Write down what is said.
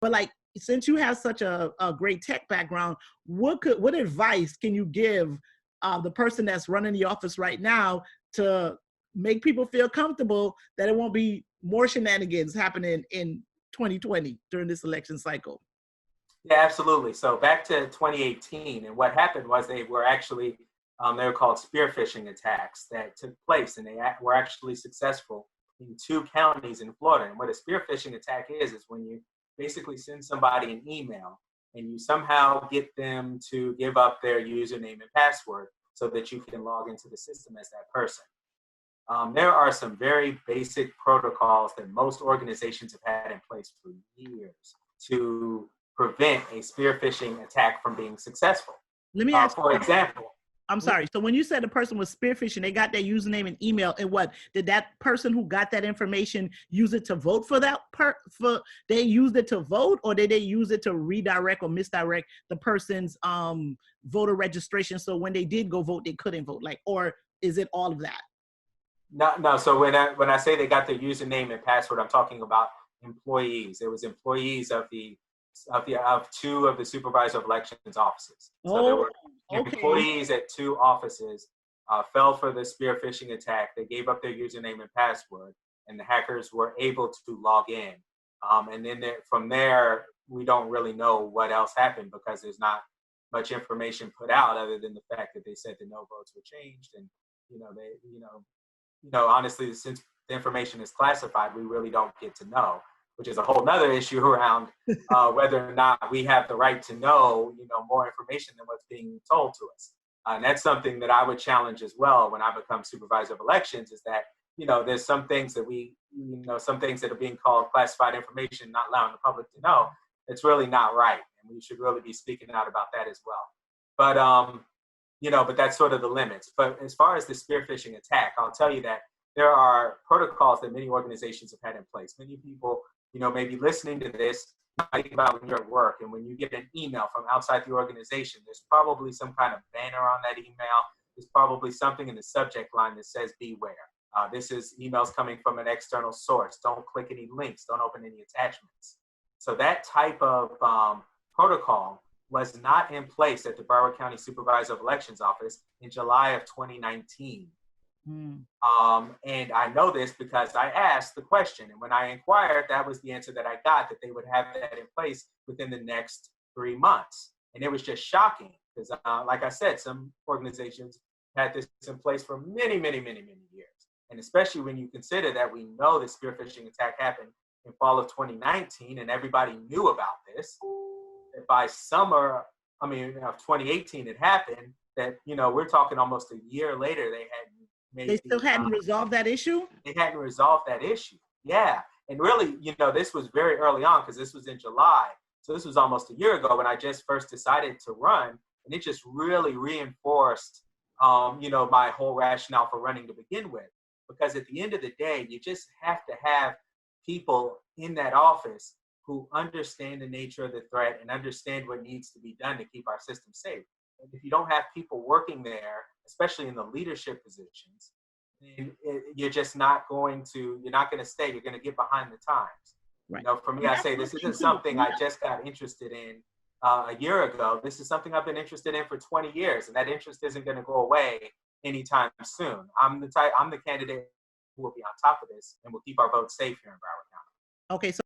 But like, since you have such a great tech background, what advice can you give the person that's running the office right now to make people feel comfortable that it won't be more shenanigans happening in 2020 during this election cycle? Yeah, absolutely. So back to 2018, and what happened was they were called spear phishing attacks that took place, and were actually successful in 2 counties in Florida. And what a spear phishing attack is when you basically send somebody an email and you somehow get them to give up their username and password so that you can log into the system as that person. There are some very basic protocols that most organizations have had in place for years to prevent a spear phishing attack from being successful. Let me ask For you, example, I'm sorry. So when you said the person was spearphishing, they got their username and email, and what did that person who got that information use it to vote for they used it to vote, or did they use it to redirect or misdirect the person's voter registration, so when they did go vote they couldn't vote, like, or is it all of that? no. So when I say they got their username and password, I'm talking about employees. It was employees of two of the supervisor of elections offices. So there Oh, were okay. employees at 2 offices fell for the spear phishing attack. They gave up their username and password, and the hackers were able to log in. And then from there, we don't really know what else happened because there's not much information put out other than the fact that they said the no votes were changed, and honestly, since the information is classified, we really don't get to know, which is a whole nother issue around whether or not we have the right to know, more information than what's being told to us. And that's something that I would challenge as well when I become supervisor of elections, is that, there's some things that some things that are being called classified information, not allowing the public to know. It's really not right. And we should really be speaking out about that as well. But that's sort of the limits. But as far as the spear phishing attack, I'll tell you that there are protocols that many organizations have had in place. Many people, maybe listening to this, think about when you're at work and when you get an email from outside the organization, there's probably some kind of banner on that email. There's probably something in the subject line that says beware. This is emails coming from an external source. Don't click any links. Don't open any attachments. So that type of protocol was not in place at the Broward County Supervisor of Elections Office in July of 2019. And I know this because I asked the question, and when I inquired, that was the answer that I got, that they would have that in place within the next 3 months. And it was just shocking because, like I said, some organizations had this in place for many, many, many, many years. And especially when you consider that we know the spear phishing attack happened in fall of 2019, and everybody knew about this. That by summer, of 2018, it happened. That we're talking almost a year later, They still hadn't resolved that issue? They hadn't resolved that issue. Yeah. And really, this was very early on because this was in July. So this was almost a year ago when I just first decided to run. And it just really reinforced, my whole rationale for running to begin with. Because at the end of the day, you just have to have people in that office who understand the nature of the threat and understand what needs to be done to keep our system safe. And if you don't have people working there, especially in the leadership positions, then you're not going to stay. You're going to get behind the times. Right. For me, I say this isn't something I just got interested in a year ago. This is something I've been interested in for 20 years, and that interest isn't going to go away anytime soon. I'm the candidate who will be on top of this and will keep our votes safe here in Broward County. Okay, so